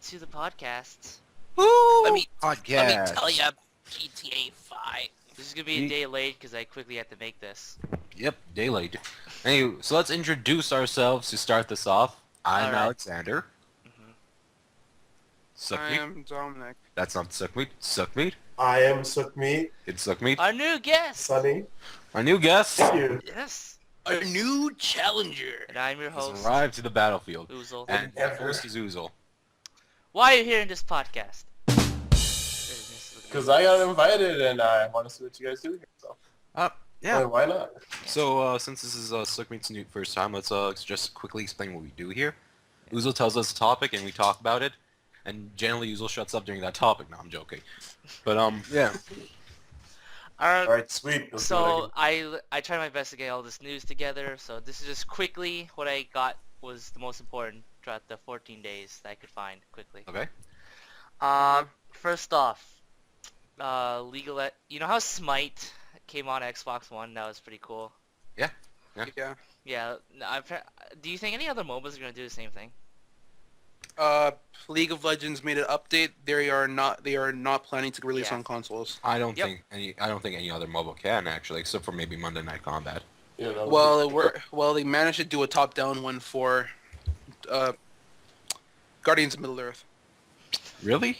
to the podcast. Woo! Let me Podcast. tell you, GTA 5. This is gonna be a day late because I quickly had to make this. Yep, day late. Anyway, so let's introduce ourselves to start this off. I'm All right. Alexander. Suck I meat. am Dominic. That's not suck meat. Suck meat. I am Sukhmeet, It's suck meat. Our new guest. Sunny. Our new guest Thank you. Yes. A new challenger. And I'm your has host, arrived to the battlefield. Oozle. And Ever. host is Oozle. Why are you hearing this podcast? Because I got invited and I want to see what you guys do here. So Yeah. why not? So since this is Suck Meat's new first time, let's just quickly explain what we do here. Oozle tells us a topic and we talk about it. And generally Oozle shuts up during that topic. No, I'm joking. But yeah. All right, sweet. Let's see what So I tried my best to get all this news together. So this is just quickly what I got was the most important throughout the 14 days that I could find quickly. Okay. First off, legal. You know how Smite came on Xbox One? That was pretty cool. Yeah. Yeah. Do you think any other MOBAs are gonna do the same thing? League of Legends made an update. They are not planning to release Yeah. on consoles. I don't Yep. think any other mobile can actually, except for maybe Monday Night Combat. you know. Well, they managed to do a top-down one for Guardians of Middle-earth. Really?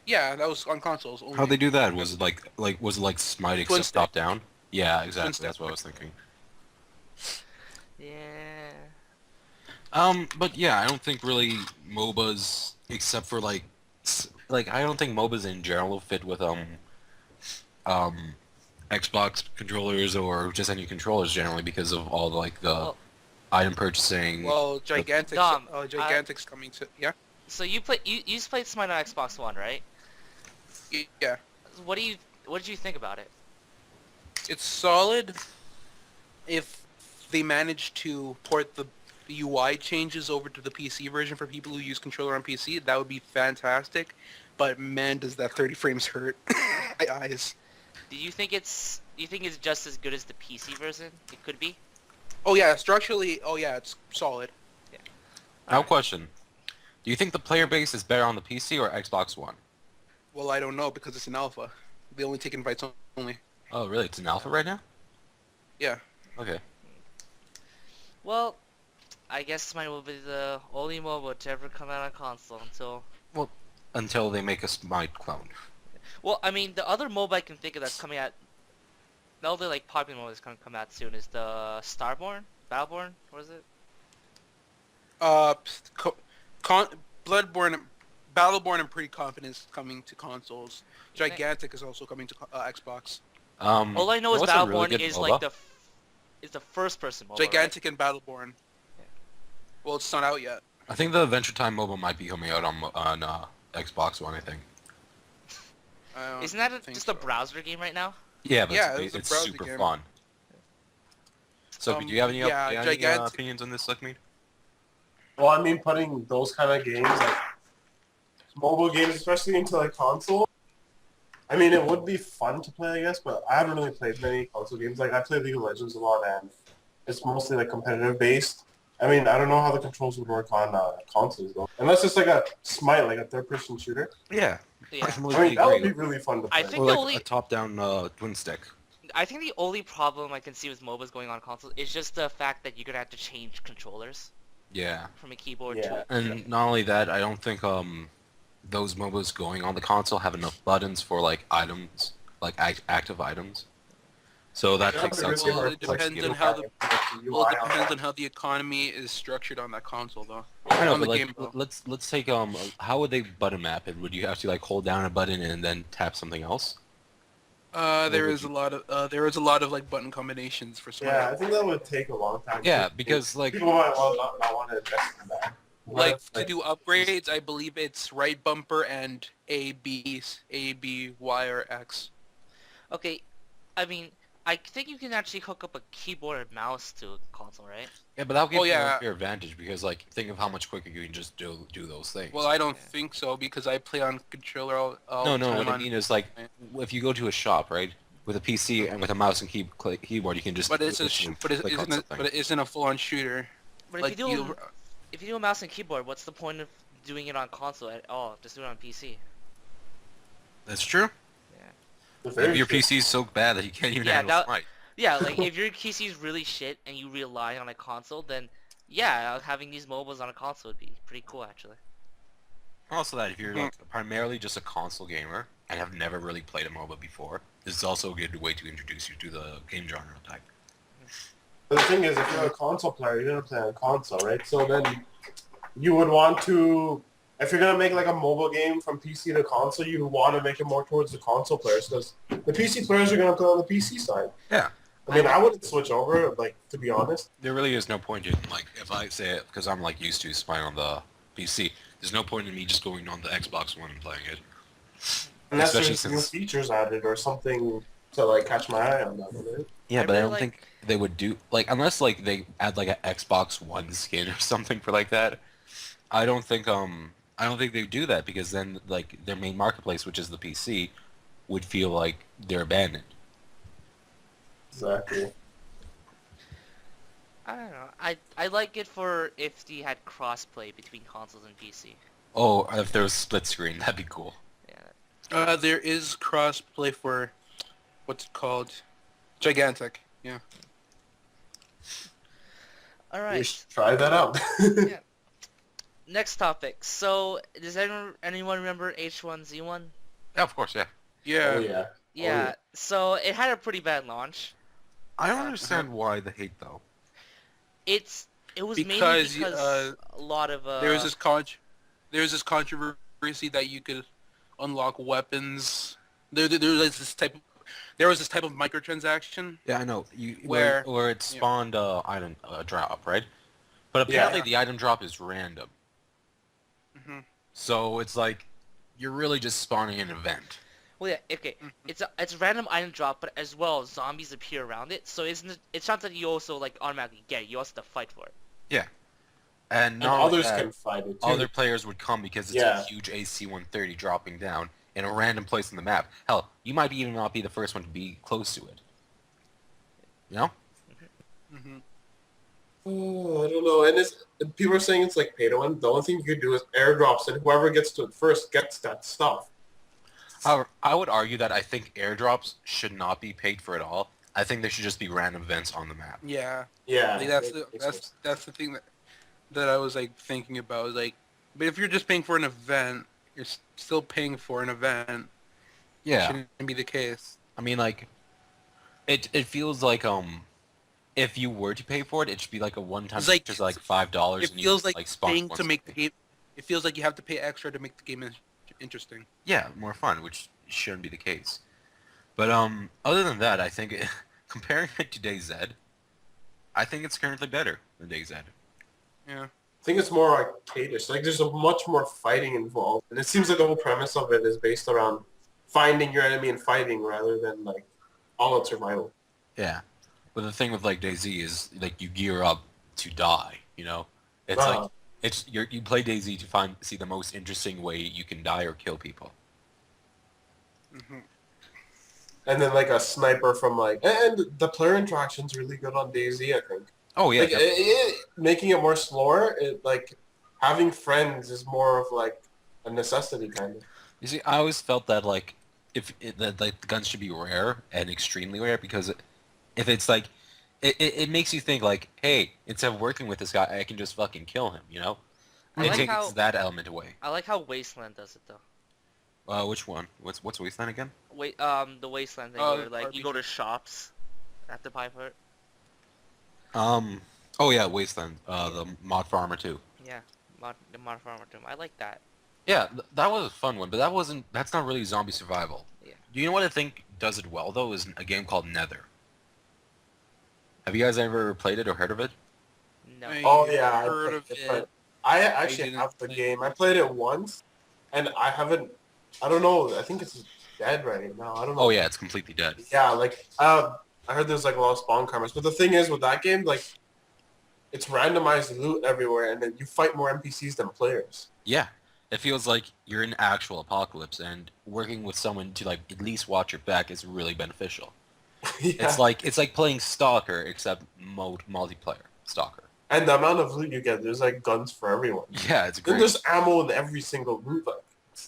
Yeah, that was on consoles only. How'd they do that? Was it like Smite Twin except stick. top down? Yeah, exactly. stick. That's what I was thinking. Yeah. But yeah, I don't think really MOBAs, except for like I don't think MOBAs in general fit with Xbox controllers or just any controllers generally because of all the Well- item purchasing. Well, Gigantic's Dom, Gigantic's coming to So you just played Smite on Xbox One, right? yeah. What did you think about it? It's solid if they manage to port the UI changes over to the PC version for people who use controller on PC. That would be fantastic. But man, does that 30 frames hurt my eyes. Do you think it's just as good as the PC version? It could be. Oh yeah, structurally, it's solid. Now question. Do you think the player base is better on the PC or Xbox One? Well, I don't know because it's an alpha. They only take invites only. Oh really? It's an alpha right now? Yeah. Okay. Well, I guess Smite will be the only MOBA to ever come out on console Until they make a Smite clone. Well, I mean, the other MOBA I can think of that's coming out, the other like popular MOBA that's gonna come out soon is the Starborn, Battleborn. What is it? Bloodborne, Battleborn, I'm pretty confident is coming to consoles. You think? Gigantic is also coming to Xbox. All I know is what's a really Battleborn good is MOBA? like the first person MOBA. Gigantic and Battleborn. Yeah. Well, it's not out yet. I think the Adventure Time MOBA might be coming out on Xbox One. I think. I don't Isn't that think just so. a browser game right now? Yeah, but Yeah, it's it's a browser super game. fun. So, do you have any, Gigantic- opinions on this, Suckmeat? Well, I mean, putting those kind of games, like mobile games, especially into like console. I mean, it would be fun to play, I guess, but I haven't really played many console games. Like, I play League of Legends a lot, and it's mostly like competitive based. I mean, I don't know how the controls would work on consoles though, unless it's like a Smite, like a third-person shooter. Yeah. Yeah. I mean, that would be really fun to play. I think Or the like only a top-down twin stick. I think the only problem I can see with MOBAs going on consoles is just the fact that you're gonna have to change controllers Yeah. from a keyboard Yeah. to. And not only that, I don't think those MOBAs going on the console have enough buttons for like items, like active items. So that Yeah, takes but out it's some hard it to, like, depends on skill how back the and put well, it UI on depends that. on how the economy is structured on that console, though. I know, on but the like, game, though. let's take how would they button map it? Would you have to like hold down a button and then tap something else? There would is a lot of like button combinations for Smite. Yeah, I think that would take a long time. Yeah, because like people might not want to invest in that. Like But, to do upgrades, I believe it's right bumper and A, B, Y, or X. Okay, I mean, I think you can actually hook up a keyboard and mouse to a console, right? yeah, but that'll give Oh, you yeah. a fair advantage because like think of how much quicker you can just do those things. Well, I don't Yeah. think so because I play on controller all no, the time what I on- mean is like if you go to a shop, right, with a PC and with a mouse and keyboard, you can just. But it's click on but it something. isn't a full-on shooter. But Like if you do a mouse and keyboard, what's the point of doing it on console at all. Just do it on PC. That's true. It's Maybe very your true. PC is so bad that you can't even Yeah, handle that- Smite. Yeah, like if your PC is really shit and you rely on a console, then yeah, having these mobiles on a console would be pretty cool actually. Also, that if you're like primarily just a console gamer and have never really played a MOBA before, this is also a good way to introduce you to the game genre type. But the thing is, if you're a console player, you're gonna play on console, right? So then you would want to, if you're gonna make like a mobile game from PC to console, you want to make it more towards the console players because the PC players are gonna play on the PC side. Yeah. I mean, I wouldn't switch over, like, to be honest. There really is no point in, like, if I say it, because I'm, like, used to spying on the PC, there's no point in me just going on the Xbox One and playing it. Unless Especially there's new since- features added or something to, like, catch my eye on that one, right? Yeah, I but I really don't like- think they would do, like, unless, like, they add, like, an Xbox One skin or something for, like, that, I don't think they do that, because then, like, their main marketplace, which is the PC, would feel like they're abandoned. Exactly. I don't know. I like it for if they had crossplay between consoles and PC. Oh, if there was split screen, that'd be cool. Yeah. There is cross-play for, what's it called? Gigantic. Yeah. All We right. should try that out. Next topic. So, does anyone remember H1Z1? Yeah, of course, yeah. Yeah. Oh, yeah. Yeah. So it had a pretty bad launch. I don't understand why the hate, though. It was mainly Because, because a lot of There was this controversy that you could unlock weapons. There was this type of microtransaction. Yeah, I know. Where- Where it spawned item drop, right? But apparently the item drop is random. hmm So it's like you're really just spawning an event. Well, yeah, okay. It's a random item drop, but as well zombies appear around it. So it's not that you also like automatically get it. You also have to fight for it. And And not only others that, can fight it, too. other players would come because it's Yeah. a huge AC-130 dropping down in a random place on the map. Hell, you might even not be the first one to be close to it. You know? hmm Oh, I don't know. And people are saying it's like pay to win. The only thing you could do is airdrops, and whoever gets to it first gets that stuff. However, I would argue that I think airdrops should not be paid for at all. I think they should just be random events on the map. Yeah. Yeah. Like, that's it makes sense. the thing that I was like thinking about. Like, but if you're just paying for an event, you're still paying for an event. Yeah. Shouldn't be the case. I mean, like, it feels like if you were to pay for it, it should be like a one-time It's like- purchase, like $5. It and you feels just, like spawn paying once to a make the day. game. It feels like you have to pay extra to make the game interesting. Yeah, more fun, which shouldn't be the case. But other than that, I think comparing it to DayZ, I think it's currently better than DayZ. Yeah. I think it's more arcade-ish. Like, there's a much more fighting involved. And it seems like the whole premise of it is based around finding your enemy and fighting rather than, like, all-out survival. Yeah, but the thing with like DayZ is like you gear up to die. You know, it's Uh-huh. like you play DayZ to see the most interesting way you can die or kill people. hmm And then, like, a sniper from, like... And the player interaction's really good on DayZ, I think. Oh yeah, Like, making it more slower, like, having friends is more of, like, a necessity, kind of. You see, I always felt that like that like the guns should be rare and extremely rare because if it's like it makes you think like, hey, instead of working with this guy, I can just fucking kill him. You know, I it like takes how- that element away. I like how Wasteland does it though. Which one? What's Wasteland again? Wait, the Wasteland thing Oh, where like you go RPG. to shops, have to buy for it. Oh yeah, Wasteland. The Mod Farmer 2. Yeah, the Modern Farmer 2. I like that. Yeah, that was a fun one, but that's not really zombie survival. Yeah. Do you know what I think does it well, though, is a game called Nether. Have you guys ever played it or heard of it? No. Oh, yeah. I Heard played of it, it. but I actually didn't have the play game. I played it once, and I don't know, I think it's dead right now. I don't know. Oh yeah, it's completely dead. Yeah, like, I heard there's, like, a lot of spawn cameras. But the thing is, with that game, like, it's randomized loot everywhere, and then you fight more NPCs than players. Yeah. It feels like you're in actual apocalypse, and working with someone to like at least watch your back is really beneficial. Yeah. It's like playing Stalker except multiplayer Stalker. And the amount of loot you get, there's like guns for everyone. Yeah, it's And great. there's ammo in every single loot. Like,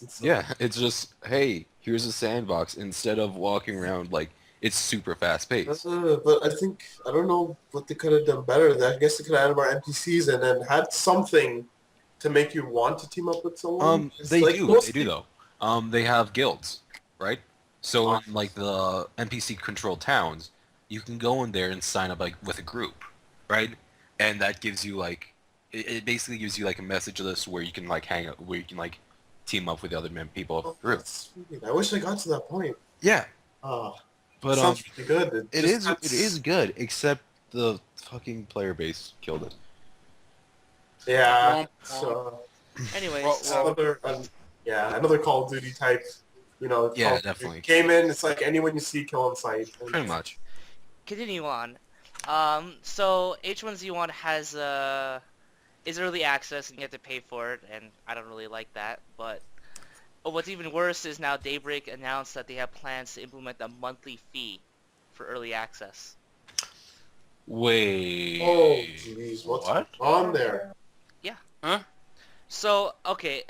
it's Yeah, it's just, hey, here's a sandbox instead of walking around like it's super fast paced. But I don't know what they could have done better. I guess they could have added more NPCs and then had something to make you want to team up with someone. It's They like do mostly- though. They have guilds, right? So in like the NPC controlled towns, you can go in there and sign up like with a group, right? And that gives you like, it basically gives you like a message list where you can like hang out, where you can like team up with the other people of the group. That's sweet. I wish I got to that point. Yeah, Ah, but sounds really good. it is good, except the fucking player base killed it. Yeah. Womp So Anyways, Well, it's another Call of Duty type. You know. Yeah, Call of Duty. definitely. Came in. It's like anyone you see, kill on sight. And Pretty much. continue on. So H1Z1 has is early access and you have to pay for it, and I don't really like that. But what's even worse is now Daybreak announced that they have plans to implement a monthly fee for early access. Wait. Oh, jeez, what's What? on there? Huh? So, okay,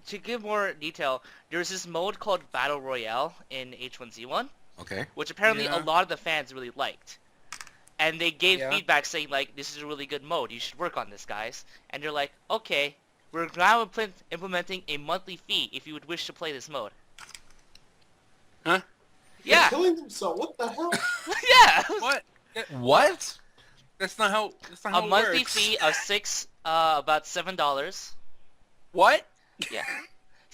to give more detail, there's this mode called Battle Royale in H1Z1, Okay. which apparently Yeah. a lot of the fans really liked. And they gave Yeah. feedback saying, like, this is a really good mode, you should work on this, guys. And they're like, okay, we're now implementing a monthly fee if you would wish to play this mode. Huh? They're Yeah, killing themselves. What the hell? yeah! What? What? That's not how. That's not how A it monthly works. fee of about $7. What? Yeah.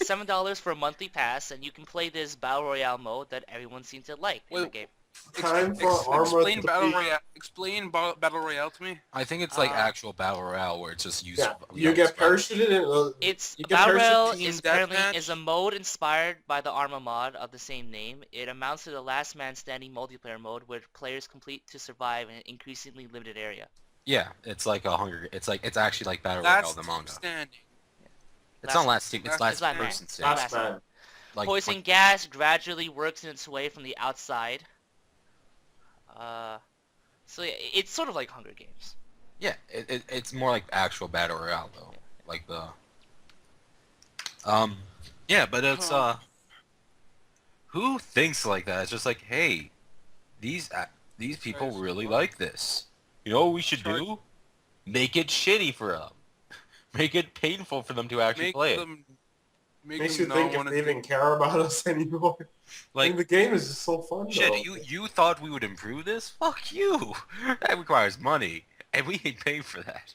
$7 for a monthly pass, and you can play this Battle Royale mode that everyone seems to like in the Wait, game. Time for armor explain to battle be- royale. Explain battle royale to me. I think it's like Uh, actual battle royale where it's just used. Yeah, you get parachuted in. It's You get Battle parachute Royale team is apparently deathmatch? is a mode inspired by the Arma mod of the same name. It amounts to the last man standing multiplayer mode where players complete to survive in an increasingly limited area. Yeah, it's like a hunger. It's actually like battle royale That's the manga. standing. It's not last team. It's Last last man. person stand. Last man. Like Poison gas gradually works in its way from the outside. So yeah, it's sort of like Hunger Games. yeah, it's more like actual battle royale though. Like the. Yeah, but it's who thinks like that? It's just like, hey, these people Guys, really what? like this. You know what we should Sorry. do? Make it shitty for them. Make it painful for them to actually Make play it. them. Make Makes them you think not if wanna they do- even care about us anymore. Like, the game is just so fun. shit, though. you thought we would improve this? Fuck you! That requires money, and we ain't paying for that.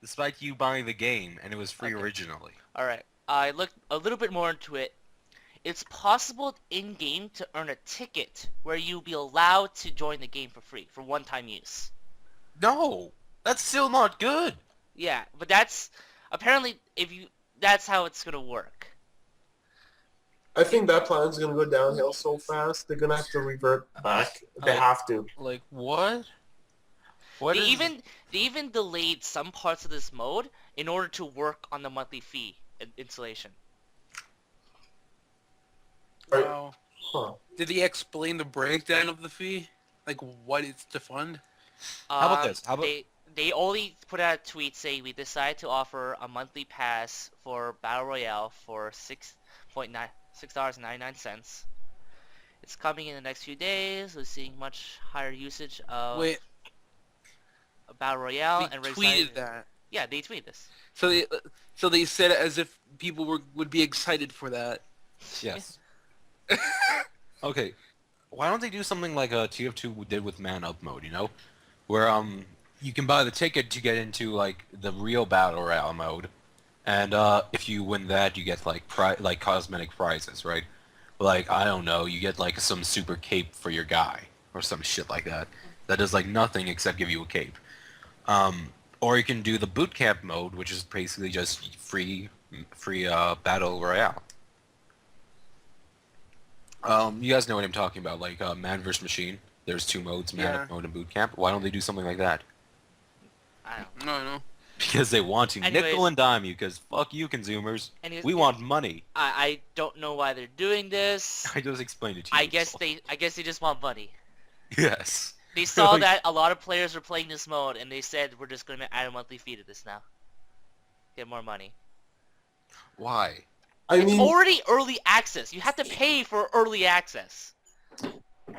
Despite you buying the game, and it was free Okay. originally. Alright, I looked a little bit more into it. It's possible in-game to earn a ticket where you'll be allowed to join the game for free, for one-time use. No! That's still not good! Yeah, but that's... Apparently, that's how it's gonna work. I think that plan's gonna go downhill so fast. They're gonna have to revert back. They have to. Like, what? What They is... even delayed some parts of this mode in order to work on the monthly fee installation. Right. Wow. Huh. Did he explain the breakdown of the fee? Like what it's to fund? How about this? How about- They only put out a tweet saying we decided to offer a monthly pass for Battle Royale for $6.99. It's coming in the next few days. We're seeing much higher usage of Wait, Battle Royale they and we're tweeted excited- that. Yeah, they tweeted this. So they said it as if people would be excited for that. Yes. Okay, why don't they do something like TF2 did with Man Up mode, you know? Where, you can buy the ticket to get into, like, the real Battle Royale mode, and, if you win that, you get, like, cosmetic prizes, right? Like, I don't know, you get, like, some super cape for your guy, or some shit like that. That does, like, nothing except give you a cape. Or you can do the boot camp mode, which is basically just free Battle Royale. You guys know what I'm talking about, like Man vs. Machine. There's two modes, Man Yeah. Up mode and Boot Camp. Why don't they do something like that? I don't know. No. Because they want to Anyways. nickel and dime you, because fuck you consumers. Anyways, We want money. I don't know why they're doing this. I just explained it to you. I guess they just want money. Yes. They saw that a lot of players were playing this mode, and they said, we're just going to add a monthly fee to this now. Get more money. Why? It's already early access. You have to pay for early access.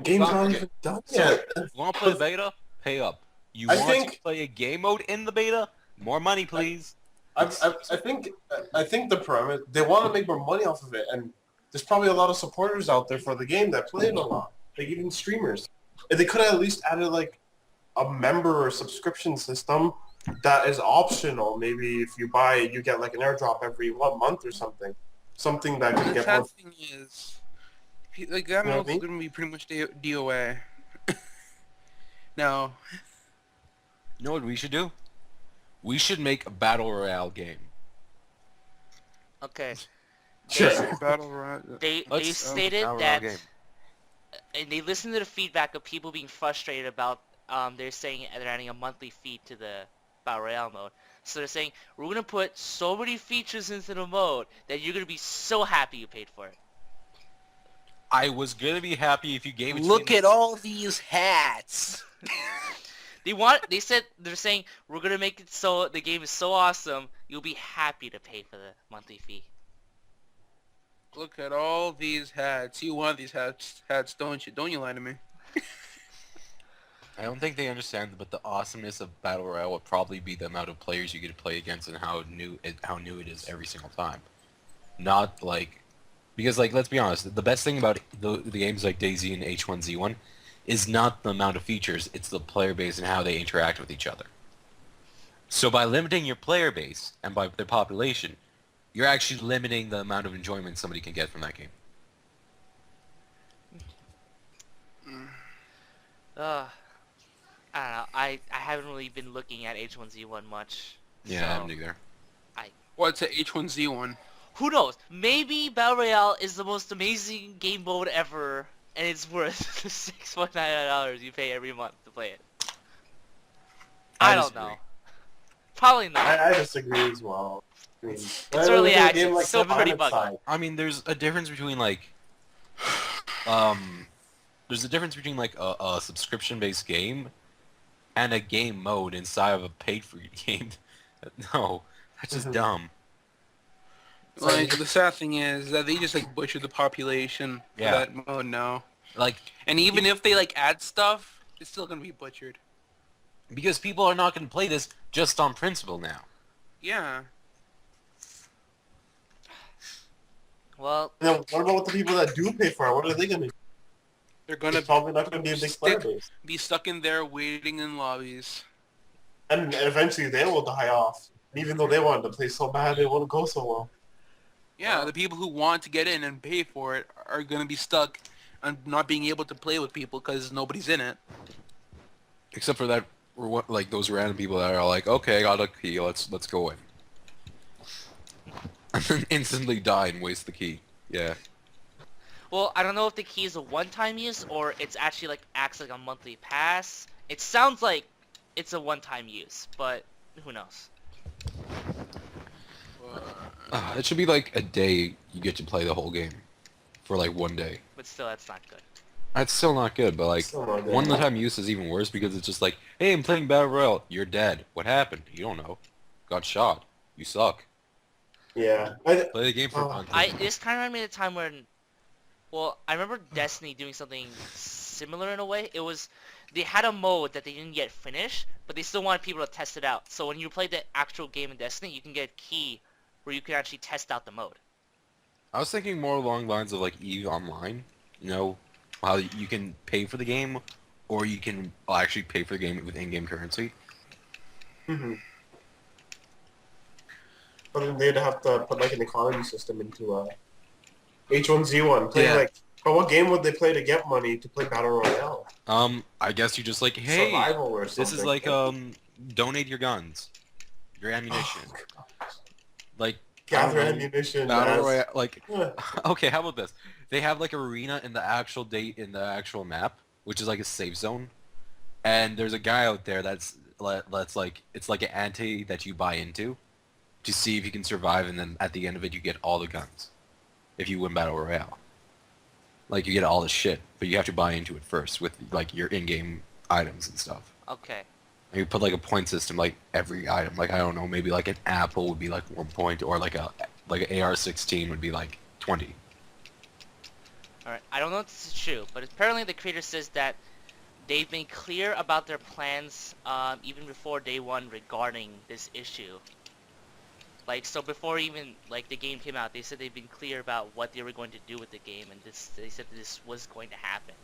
Game's not even done yet. You want to play beta? Pay up. You want to play a game mode in the beta? More money, please. I think the premise, they want to make more money off of it, and there's probably a lot of supporters out there for the game that play it a lot, like even streamers. If they could have at least added like a member or subscription system that is optional. Maybe if you buy it, you get like an airdrop every month or something. Something that could get more. The thing is, like that mode's going to be pretty much DOA. No. You know what we should do? We should make a battle royale game. Okay. Sure. Battle Royale. They stated that, and they listened to the feedback of people being frustrated about, they're saying they're adding a monthly fee to the Battle Royale mode. So they're saying, we're going to put so many features into the mode that you're going to be so happy you paid for it. I was going to be happy if you gave it to me. Look at all these hats. They're saying, we're going to make it so the game is so awesome, you'll be happy to pay for the monthly fee. Look at all these hats. You want these hats, don't you? Don't you lie to me. I don't think they understand, but the awesomeness of Battle Royale would probably be the amount of players you get to play against and how new it is every single time. Not like, because like let's be honest, the best thing about the games like DayZ and H1Z1 is not the amount of features, it's the player base and how they interact with each other. So by limiting your player base and by their population, you're actually limiting the amount of enjoyment somebody can get from that game. I don't know. I haven't really been looking at H1Z1 much. Yeah, so I haven't either. What's a H1Z1? Who knows? Maybe Battle Royale is the most amazing game mode ever, and it's worth the $6.99 you pay every month to play it. I don't know. Probably not. I disagree as well. I mean, it's early access. It's still pretty buggy. I mean, there's a difference between like, there's a difference between like a subscription-based game and a game mode inside of a paid-for game. No, that's just dumb. Like, the sad thing is that they just like butchered the population for that mode now. Like, and even if they like add stuff, it's still gonna be butchered. Because people are not gonna play this just on principle now. Yeah. Well, now, what about the people that do pay for it? What are they gonna do? They're gonna probably not gonna be a big player base. Be stuck in there waiting in lobbies. And eventually they will die off. Even though they wanted to play so bad, it won't go so well. Yeah, the people who want to get in and pay for it are gonna be stuck on not being able to play with people because nobody's in it. Except for that, like those random people that are like, okay, I got a key, let's go in. And then instantly die and waste the key. Yeah. Well, I don't know if the key is a one-time use or it's actually like acts like a monthly pass. It sounds like it's a one-time use, but who knows? It should be like a day you get to play the whole game for like one day. But still, that's not good. That's still not good, but like one-time use is even worse because it's just like, hey, I'm playing Battle Royale. You're dead. What happened? You don't know. Got shot. You suck. Yeah. Play the game for fun. This kind of reminded me of a time when, well, I remember Destiny doing something similar in a way. It was, they had a mode that they didn't yet finish, but they still wanted people to test it out. So when you play the actual game in Destiny, you can get a key where you can actually test out the mode. I was thinking more along the lines of like EVE Online. You know, how you can pay for the game, or you can actually pay for the game with in-game currency. Mm-hmm. But then they'd have to put like an economy system into H1Z1. But what game would they play to get money to play Battle Royale? I guess you just like, hey, Survival or something. this is like donate your guns, your ammunition, like gather ammunition. Battle Royale. Like, okay, how about this? They have like arena in the actual map, which is like a safe zone, and there's a guy out there that's like, it's like an ante that you buy into to see if you can survive, and then at the end of it you get all the guns if you win Battle Royale. Like, you get all the shit, but you have to buy into it first with like your in-game items and stuff. Okay. And you put like a point system, like every item. Like I don't know, maybe like an apple would be like 1 point, or like an AR-16 would be like 20. Alright, I don't know if this is true, but apparently the creator says that they've been clear about their plans even before day one regarding this issue. Like, so before even, like, the game came out, they said they've been clear about what they were going to do with the game, and they said this was going to happen.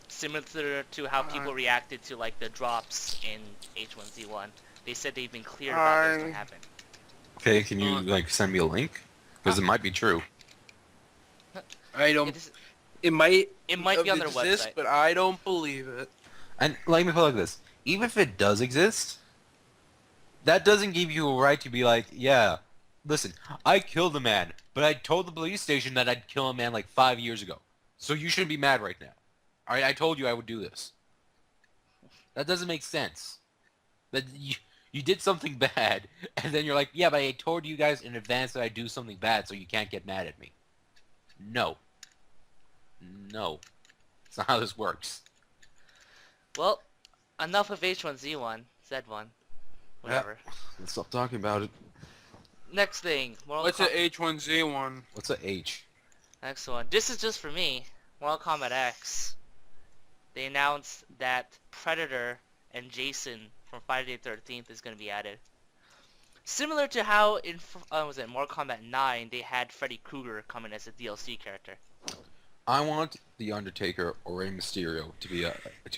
Similar to how people reacted to, like, the drops in H1Z1. They said they've been clear about this to happen. Okay, can you like send me a link? Because it might be true. I don't. It might be on their exist, website, but I don't believe it. And let me put it like this: even if it does exist, that doesn't give you a right to be like, yeah, listen, I killed a man, but I told the police station that I'd kill a man like 5 years ago, so you shouldn't be mad right now. All right, I told you I would do this. That doesn't make sense. That you did something bad, and then you're like, yeah, but I told you guys in advance that I'd do something bad, so you can't get mad at me. No. No. That's not how this works. Well, enough of H1Z1, Z1, whatever. Let's stop talking about it. Next thing, What's an H1Z1? What's a H? Next one. This is just for me. Mortal Kombat X. They announced that Predator and Jason from Friday the 13th is going to be added. Similar to how in Mortal Kombat 9 they had Freddy Krueger come in as a DLC character. I want the Undertaker or Rey Mysterio to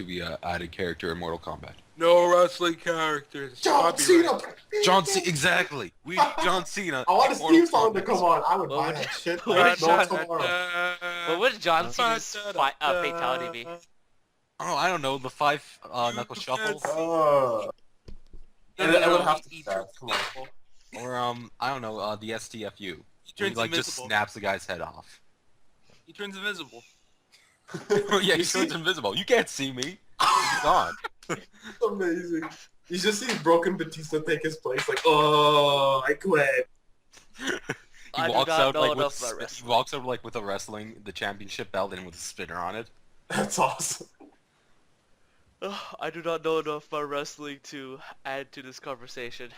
be a added character in Mortal Kombat. No wrestling characters. John Cena! John Cena, exactly. We need John Cena. I want his in theme Mortal song to Kombat. come on. I would What buy would- that shit. what Right would now, John- tomorrow. What would John Cena's fatality be? Oh, I don't know. The 5 knuckle shuffle, And it would have to be that. Come on. or I don't know, the STFU. He He turns like just invisible. snaps the guy's head off. He turns invisible. Yeah, he turns invisible. You can't see me. He's gone. Amazing. You just see Broken Batista take his place, like, oh, I quit. I He do walks not out know like enough with about he wrestling. walks out like with the championship belt and with a spinner on it. That's awesome. I do not know enough about wrestling to add to this conversation.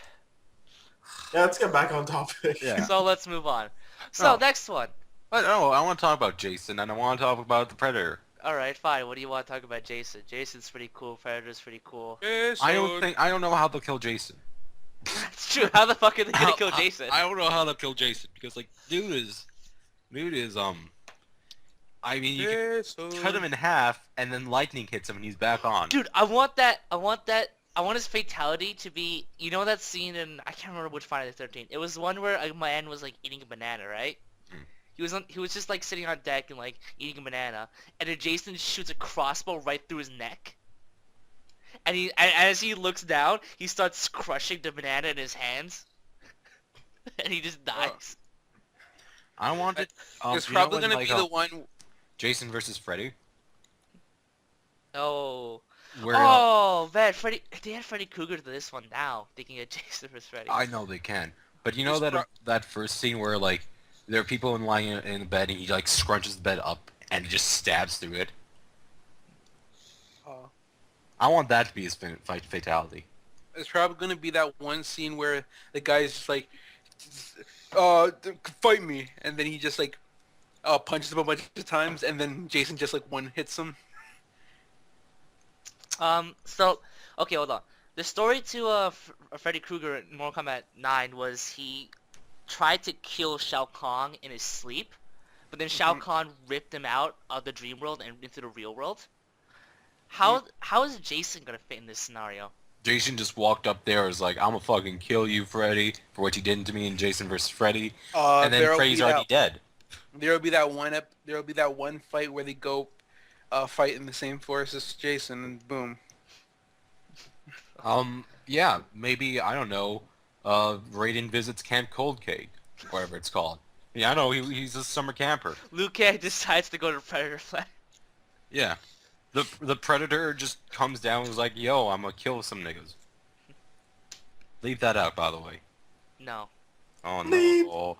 Yeah, let's get back on topic. Yeah. So let's move on. So Oh. next one. But no, I want to talk about Jason and I want to talk about the Predator. Alright, fine. What do you want to talk about Jason? Jason's pretty cool. Predator's pretty cool. I don't know how they'll kill Jason. It's true. How the fuck are they gonna kill Jason? I don't know how they'll kill Jason because like dude is I mean you can cut him in half and then lightning hits him and he's back on. Dude, I want his fatality to be, you know that scene in, I can't remember which Friday the 13th. It was the one where a man was like eating a banana, right? He was just like sitting on deck and like eating a banana, and then Jason shoots a crossbow right through his neck. And as he looks down, he starts crushing the banana in his hands. And he just dies. I want it. It's you know probably when, gonna like, be the one. Jason versus Freddy. Oh. Where Oh, man, they had Freddy Krueger to this one now. They can get Jason versus Freddy. I know they can, but you know It's that pro- that first scene where like there are people lying in the bed and he like scrunches the bed up and he just stabs through it. I want that to be his fatality. It's probably gonna be that one scene where the guy's just like, fight me, and then he just like, punches him a bunch of times, and then Jason just like one hits him. So, okay, hold on. The story to Freddy Krueger in Mortal Kombat 9 was he tried to kill Shao Kahn in his sleep, but then Shao Kahn ripped him out of the dream world and into the real world. How is Jason gonna fit in this scenario? Jason just walked up there and was like, I'm gonna fucking kill you, Freddy, for what you did to me in Jason versus Freddy. And then Freddy's already dead. There'll be that one fight where they go fight in the same forest as Jason, and boom. Yeah, maybe, I don't know, Raiden visits Camp Cold Cake, whatever it's called. Yeah, I know, he's a summer camper. Liu Kang decides to go to Predator Flag. Yeah. The Predator just comes down and was like, yo, I'm gonna kill some niggas. Leave that out, by the way. No. Oh, Leave. no.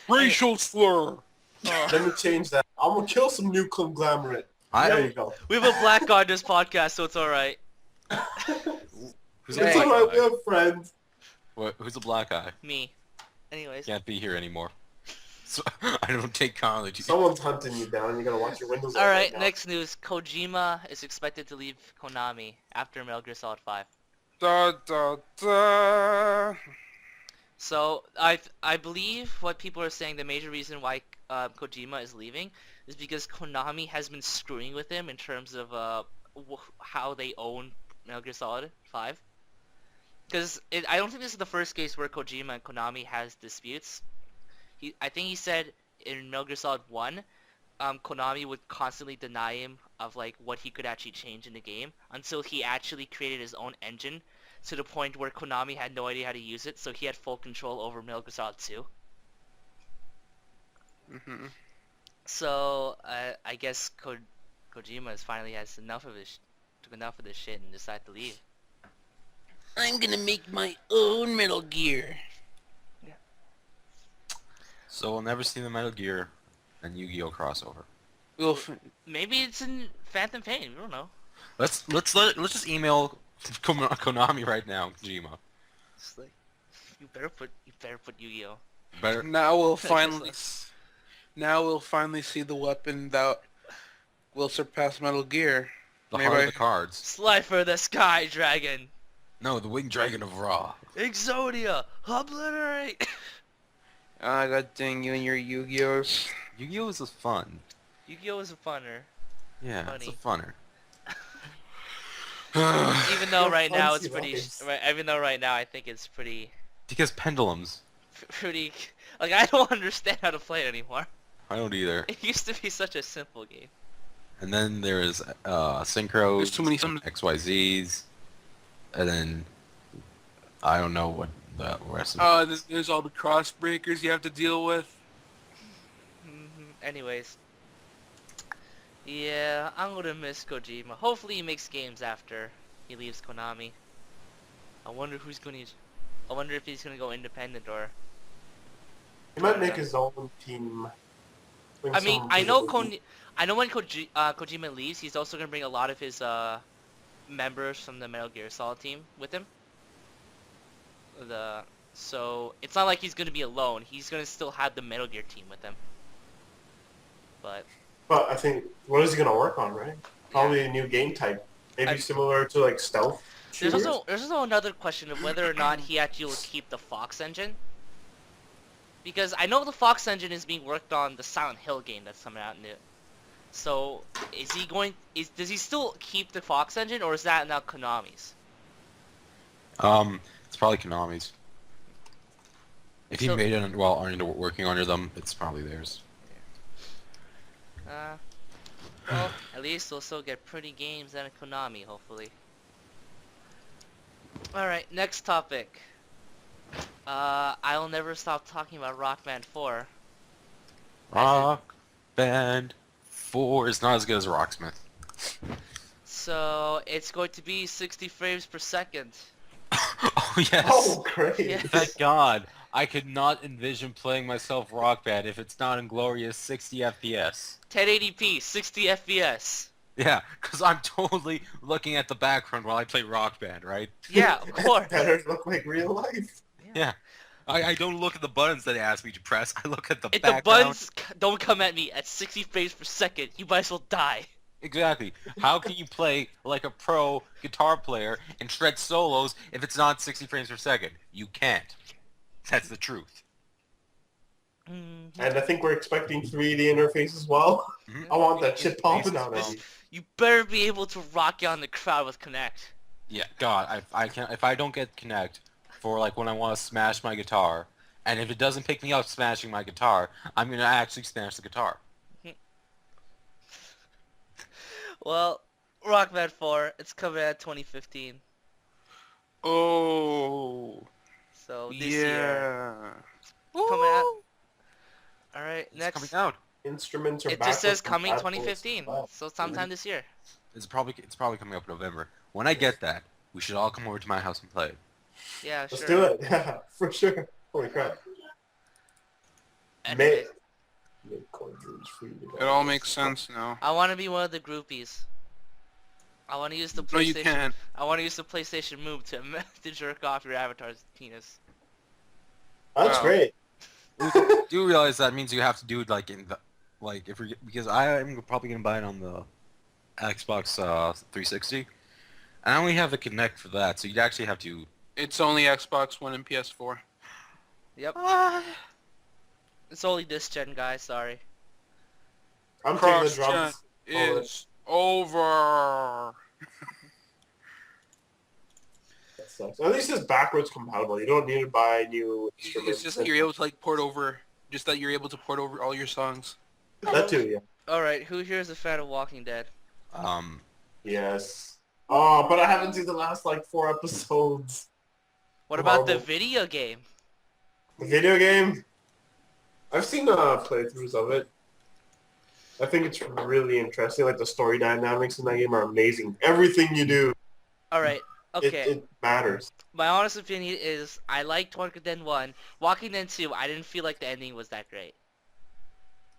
Racial slur. Let me change that. I'm gonna kill some new conglomerate. There you go. We have a black guy on this podcast, so it's alright. Who's It's a black alright, we guy? have friends. Who's a black guy? Me. Anyways. Can't be here anymore. So I don't take kindly to Someone's hunting you down. You gotta watch your windows. out Alright, right now. next news. Kojima is expected to leave Konami after Metal Gear Solid 5. Da da da. So, I believe what people are saying, the major reason why Kojima is leaving is because Konami has been screwing with him in terms of how they own Metal Gear Solid 5. Because I don't think this is the first case where Kojima and Konami has disputes. I think he said in Metal Gear Solid 1, Konami would constantly deny him of like what he could actually change in the game until he actually created his own engine to the point where Konami had no idea how to use it, so he had full control over Metal Gear Solid 2. Mm-hmm. So I guess Kojima has finally has took enough of this shit and decided to leave. I'm gonna make my own Metal Gear. So we'll never see the Metal Gear and Yu-Gi-Oh crossover. We'll Maybe it's in Phantom Pain. We don't know. Let's just email Konami right now, Kojima. It's like you better put Yu-Gi-Oh. Better. now we'll Just finally now we'll finally see the weapon that will surpass Metal Gear. The Maybe heart I- of the cards. Slifer the Sky Dragon. No, the Winged Dragon of Ra. Exodia. Obliterate. Ah, god dang you and your Yu-Gi-Ohs. Yu-Gi-Oh is just fun. Yu-Gi-Oh is a funner. Yeah, it's a Funny. funner. Even though Your right now it's fancy pretty. lives. Even though right now I think it's pretty. Because pendulums. Pretty. Like I don't understand how to play it anymore. I don't either. It used to be such a simple game. And then there's synchros. There's too many sums. XYZs. And then I don't know what the rest of There's all the cross breakers you have to deal with. Anyways. Yeah, I'm gonna miss Kojima. Hopefully he makes games after he leaves Konami. I wonder if he's gonna go independent or. He might make his own team. Bring I mean, some I know people. I know when Kojima leaves, he's also gonna bring a lot of his members from the Metal Gear Solid team with him. So it's not like he's gonna be alone. He's gonna still have the Metal Gear team with him. But But I think, what is he gonna work on, right? Probably a new game type. Maybe similar to like stealth there's shooters. also another question of whether or not he actually will keep the Fox engine. Because I know the Fox engine is being worked on the Silent Hill game that's coming out new. So does he still keep the Fox engine or is that now Konami's? It's probably Konami's. If he So- made it while working under them, it's probably theirs. Well, at least we'll still get pretty games out of Konami, hopefully. Alright, next topic. I'll never stop talking about Rock Band 4. Rock Band 4 is not as good as Rocksmith. So, it's going to be 60 frames per second. Oh yes! Oh, great. Yeah. Thank God! I could not envision playing myself Rock Band if it's not in glorious 60 FPS. 1080p, 60 FPS. Yeah, because I'm totally looking at the background while I play Rock Band, right? Yeah, of course. Better look like real life. Yeah. I don't look at the buttons that they ask me to press. I look at the If the background. buttons don't come at me at 60 frames per second, you might as well die. Exactly. How can you play like a pro guitar player and shred solos if it's not 60 frames per second? You can't. That's the truth. Mhm. And I think we're expecting 3D interface as well. Mhm. I want that shit popping out at me. You better be able to rock out in the crowd with Connect. Yeah, God, I can't. If I don't get Connect for like when I want to smash my guitar, and if it doesn't pick me up smashing my guitar, I'm gonna actually smash the guitar. Well, Rock Band 4, it's coming out 2015. Oh. So this year. Yeah. Coming out. Alright, It's next. coming out. Instruments are It just says backwards coming compatible. 2015. So sometime this year. It's probably coming up in November. When I get that, we should all come over to my house and play it. Yeah, Let's sure. do it. Yeah, for sure. Holy crap. Anyway, Make cordials for you to It all guys. makes sense now. I want to be one of the groupies. I want to use the PlayStation. No, you can't. I want to use the PlayStation Move to to jerk off your avatar's penis. That's Wow. great. Do you realize that means you have to do it like in the if you're because I'm probably gonna buy it on the Xbox 360, and I only have the Kinect for that, so you'd actually have to. It's only Xbox One and PS4. Yep. It's only this gen, guys. Sorry. I'm taking the Cross-gen drums. is over. That sucks. At least it's backwards compatible. You don't need to buy new instruments. It's just that you're able to like port over. Just that you're able to port over all your songs. That too, yeah. All right. Who here is a fan of Walking Dead? Yes. Oh, but I haven't seen the last like 4 episodes. What about the Horrible. video game? The video game? I've seen playthroughs of it. I think it's really interesting. Like the story dynamics in that game are amazing. Everything you do, All right. Okay. it matters. My honest opinion is I liked Walking Dead 1. Walking Dead 2, I didn't feel like the ending was that great.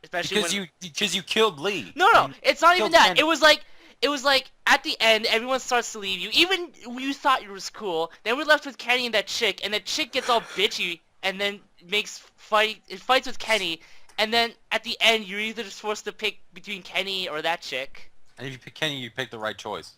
Especially Because you killed Lee. No, it's not even killed that. Kenny. It was like at the end, everyone starts to leave you. Even you thought you was cool. Then we're left with Kenny and that chick, and the chick gets all bitchy and then fights with Kenny, and then at the end you're either just forced to pick between Kenny or that chick. And if you pick Kenny, you pick the right choice.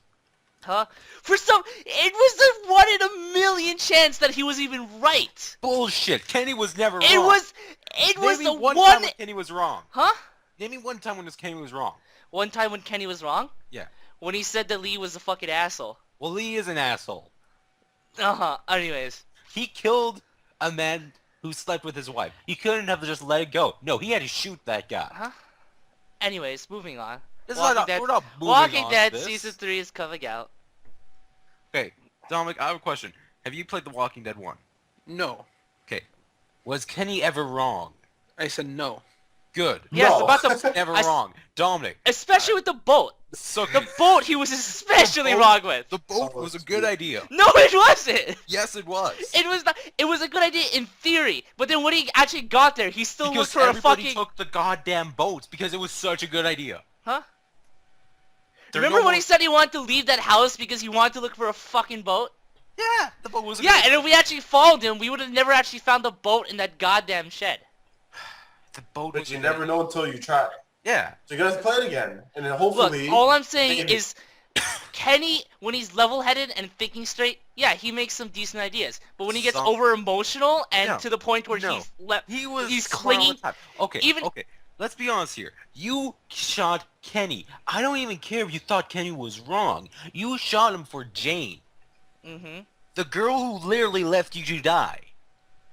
Huh? It was the 1 in a million chance that he was even right. Bullshit. Kenny was never wrong. It was Name me the one one. time when Kenny was wrong. Huh? Name me one time when Kenny was wrong. One time when Kenny was wrong? Yeah. When he said that Lee was a fucking asshole. Well, Lee is an asshole. Uh-huh. Anyways. He killed a man who slept with his wife. He couldn't have just let it go. No, he had to shoot that guy. Huh? Anyways, moving on. This Walking is not, Dead- we're not moving Walking on Dead this. Season 3 is coming out. Okay, Dominic, I have a question. Have you played The Walking Dead 1? No. Okay. Was Kenny ever wrong? I said no. Good. Yes, No. about the... Never I- wrong. Dominic. Especially with the boat. So The boat he was especially The boat- wrong with. The boat was a good idea. No, it wasn't. Yes, it was. It was not. It was a good idea in theory, but then when he actually got there, he still Because looked for a everybody fucking... took the goddamn boats because it was such a good idea. Huh? There Remember no when more- he said he wanted to leave that house because he wanted to look for a fucking boat? Yeah, the boat was a Yeah, good and if we actually followed him, we would have never actually found the boat in that goddamn shed. The boat But was you a never good- know until you try. Yeah. So you guys play it again, and then Look, hopefully. all I'm saying maybe- is, Kenny, when he's level-headed and thinking straight, yeah, he makes some decent ideas. But when he gets Some- over-emotional and No, to the point where no. He was he's smart all the clinging. time. Okay, even- okay. Let's be honest here. You shot Kenny. I don't even care if you thought Kenny was wrong. You shot him for Jane. Mm-hmm. The girl who literally left you to die.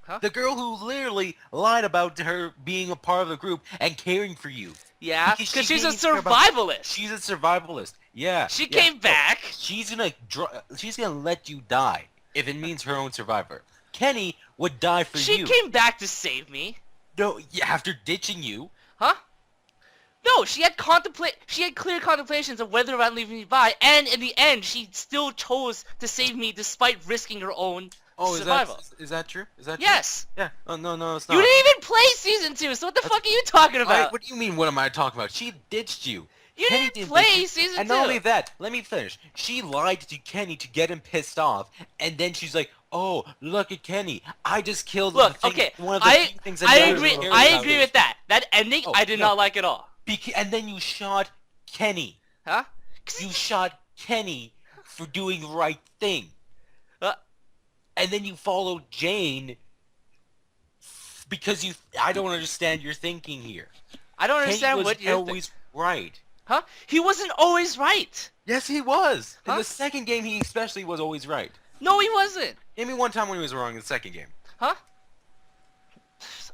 Huh? The girl who literally lied about her being a part of the group and caring for you. Yeah, Because because she she's a didn't care about- survivalist. She's a survivalist. Yeah. She yeah. came back. She's gonna let you die if it means her own survivor. Kenny would die for She you. came back to save me. No, yeah, after ditching you. Huh? No, she had clear contemplations of whether or not leaving me by, and in the end, she still chose to save me despite risking her own Oh, survival. is that true? Is that true? Yes. Yeah. Oh, no, it's not. You didn't even play season 2, so what the fuck are you talking about? Alright, what do you mean, what am I talking about? She ditched you. You Kenny didn't play ditch you. season And 2. not only that, let me finish. She lied to Kenny to get him pissed off, and then she's like, oh, look at Kenny. I just killed Look, the thing, okay, one of the few things that I matters agree. most I about agree this." with that. That ending, Oh, I did no. not like at all. And then you shot Kenny. Huh? You shot Kenny for doing the right thing. Uh, And then you followed Jane because I don't understand your thinking here. I don't understand Kenny was what you're always right. Huh? He wasn't always right. Yes, he was. Huh? In the second game, he especially was always right. No, he wasn't. Name me one time when he was wrong in the second game. Huh?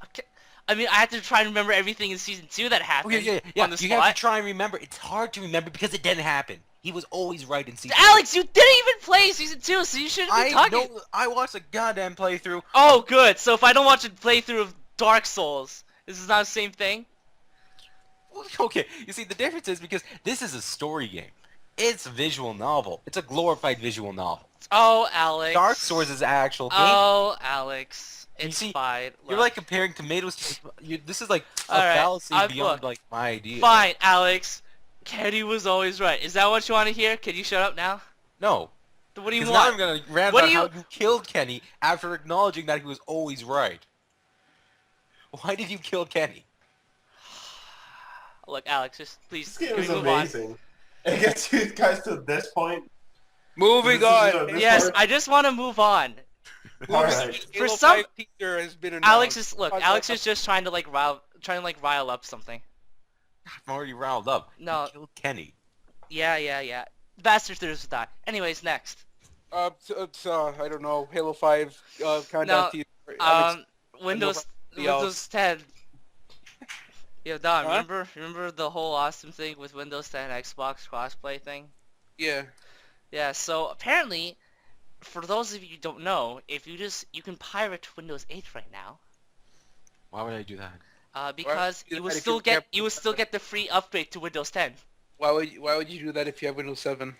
Okay. I mean, I had to try and remember everything in season 2 that happened Yeah. on the You spot. have to try and remember. It's hard to remember because it didn't happen. He was always right in season. Alex, you didn't even play season 2, so you shouldn't be I talking. know. I watched a goddamn playthrough. Oh, good. So if I don't watch a playthrough of Dark Souls, this is not the same thing? Okay, you see, the difference is because this is a story game. It's a visual novel. It's a glorified visual novel. Oh, Alex. Dark Souls is an actual game. Oh, Alex. It's see, fine. You're Look. like comparing tomatoes to... This is like a All right, fallacy beyond look, like my idea. Fine, Alex. Kenny was always right. Is that what you want to hear? Can you shut up now? No. Then what do you Because now want? I'm going to rant What about do you- how you killed Kenny after acknowledging that he was always right. Why did you kill Kenny? Look, Alex, just please This game can is we move on? amazing. It gets you guys to this point. Moving This is, on. this Yes, part- I just want to move on. Alright. Halo some- 5 teaser has been Alex announced. is Alex is just trying to rile up something. I'm already riled up. No. You killed Kenny. Yeah. Bastard deserves to die. Anyways, next. It's I don't know, Halo 5 countdown No, teaser. Windows nobody else. Windows 10. Yo, Don, Huh? remember the whole awesome thing with Windows 10 Xbox crossplay thing? Yeah. Yeah, so apparently, for those of you who don't know, you can pirate Windows 8 right now. Why would I do that? Because you you do will that if still you get have- the free upgrade to Windows 10. Why would you do that if you have Windows 7?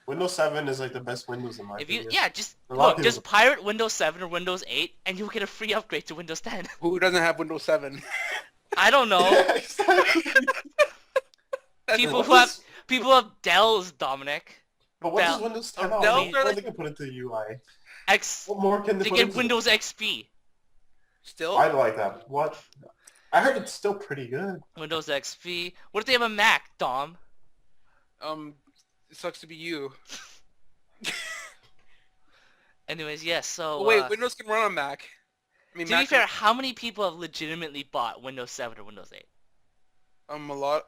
Windows 7 is like the best Windows in my If you opinion. just A lot of look, just people- pirate Windows 7 or Windows 8, and you'll get a free upgrade to Windows 10. Who doesn't have Windows 7? I don't know. Yeah, exactly. people What who have Dells, Dominic. But what Dell- does Windows 10 Dell offer? are Well, like- they can put into UI. X. What more can they They put get into Windows XP. Still? I like that. What? I heard it's still pretty good. Windows XP. What if they have a Mac, Dom? It sucks to be you. Anyways, yes. So Oh, wait, Windows can run on Mac. I mean, to be Mac fair, how many people have legitimately bought Windows 7 or Windows 8? a lot.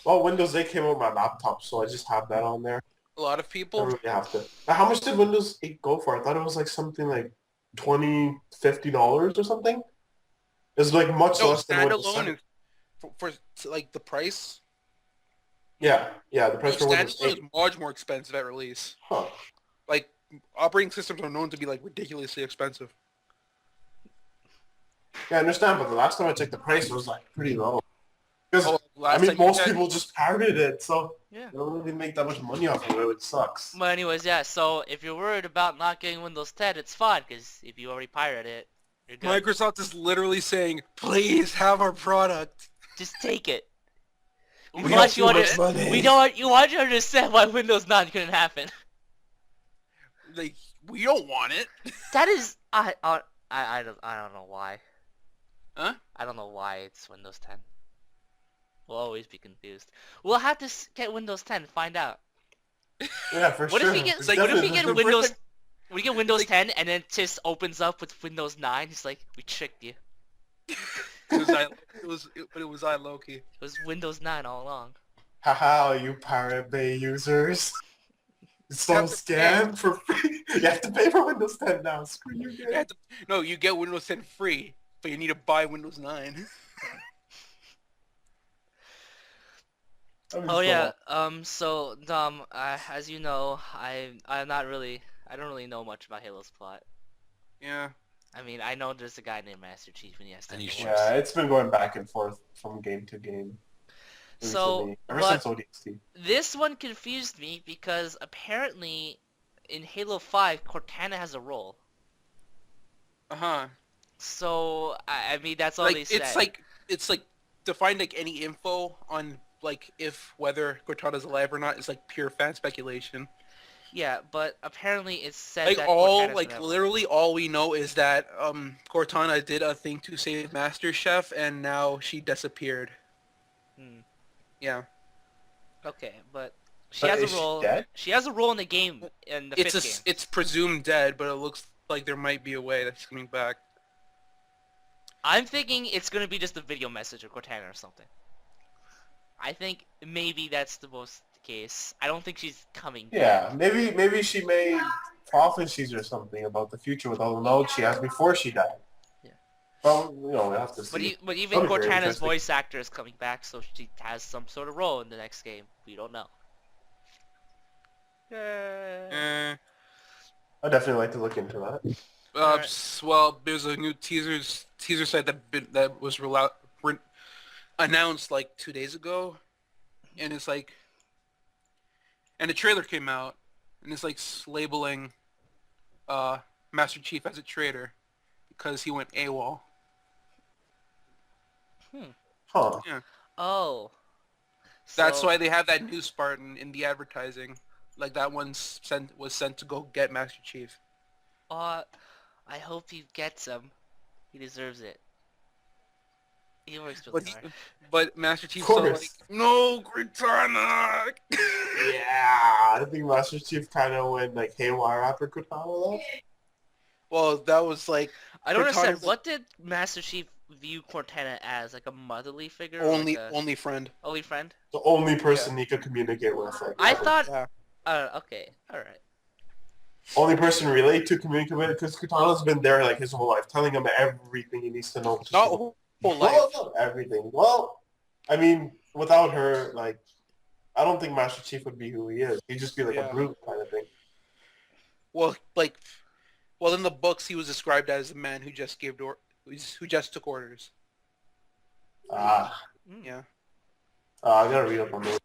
Well, Windows 8 came out with my laptop, so I just have that on there. A lot of I people. don't really have to. Now, how much did Windows 8 go for? I thought it was like something like $20, $50 or something. It was like much No, less than Windows standalone 7. is for like the price. Yeah, the price for Windows Standalone 8. is much more expensive at release. Huh. Like operating systems are known to be like ridiculously expensive. Yeah, I understand, but the last time I checked, the price was like pretty low. Because Oh, I last mean, time you most checked- people just pirated it, so Yeah. they don't really make that much money off of it, which sucks. But anyways, yeah. So if you're worried about not getting Windows 10, it's fine because if you already pirate it, you're good. Microsoft is literally saying, "Please have our product." Just take it. We Unless got you too much money. we don't you want to understand why Windows 9 couldn't happen. Like we don't want it. That is I don't know why. Huh? I don't know why it's Windows 10. We'll always be confused. We'll have to get Windows 10 and find out. Yeah, for What sure. if we get It's what if we definitely- get the Windows first we get Windows 10 and then it just opens up with Windows 9? It's like we tricked you. It was I Loki. It was Windows 9 all along. Haha, you Pirate Bay users. It's so You have to scam for free. You have to pay for Windows 10 now. Screw you You guys. have to- No, you get Windows 10 free, but you need to buy Windows 9. That'd be Oh so yeah. So Dom, as you know, I don't really know much about Halo's plot. Yeah. I mean, I know there's a guy named Master Chief and he has to And have he the shoots. horse. Yeah, it's been going back and forth from game to game. So, recently. Ever but- since ODST. This one confused me because apparently in Halo 5, Cortana has a role. Uh-huh. So, I mean, that's all Like they said. it's like to find like any info on like if whether Cortana's alive or not is like pure fan speculation. Yeah, but apparently it's said Like that all Cortana's like gonna have a- literally all we know is that Cortana did a thing to save Master Chef and now she disappeared. Hmm. Yeah. Okay, but she But has is a she role. dead? She has a role in the game in the It's fifth game. it's presumed dead, but it looks like there might be a way that she's coming back. I'm thinking it's gonna be just a video message of Cortana or something. I think maybe that's the most case. I don't think she's coming. Yeah, maybe she made prophecies or something about the future with all the knowledge she has before she died. Yeah. Well, we have to see. But even That'll be very Cortana's interesting. voice actor is coming back, so she has some sort of role in the next game. We don't know. Eh. I'd definitely like to look into that. Alright. Well, there's a new teaser site that was announced like 2 days ago, and it's like, and the trailer came out, and it's like labeling Master Chief as a traitor because he went AWOL. Huh. Oh. That's So, why they have that new Spartan in the advertising. Like that one was sent to go get Master Chief. I hope he gets him. He deserves it. He works really hard. But Master Of Chief's so like, course. no, Cortana! Yeah, I think Master Chief kind of went like haywire after Katana left. Well, that was like I don't understand. Cortana's What did Master Chief view Cortana as? Like a motherly figure? Or only like a only friend. only friend? The only person he could communicate with. Like, I ever. thought... Yeah. Okay. Alright. Only person relate to communicate with, because Katana's been there like his whole life, telling him everything he needs to know. To Not shoot. whole life. Well, not everything. Well, I mean, without her, like, I don't think Master Chief would be who he is. He'd just be like Yeah. a brute kind of thing. Well, in the books, he was described as a man who just who just took orders. Ah, Yeah. I gotta read up on this.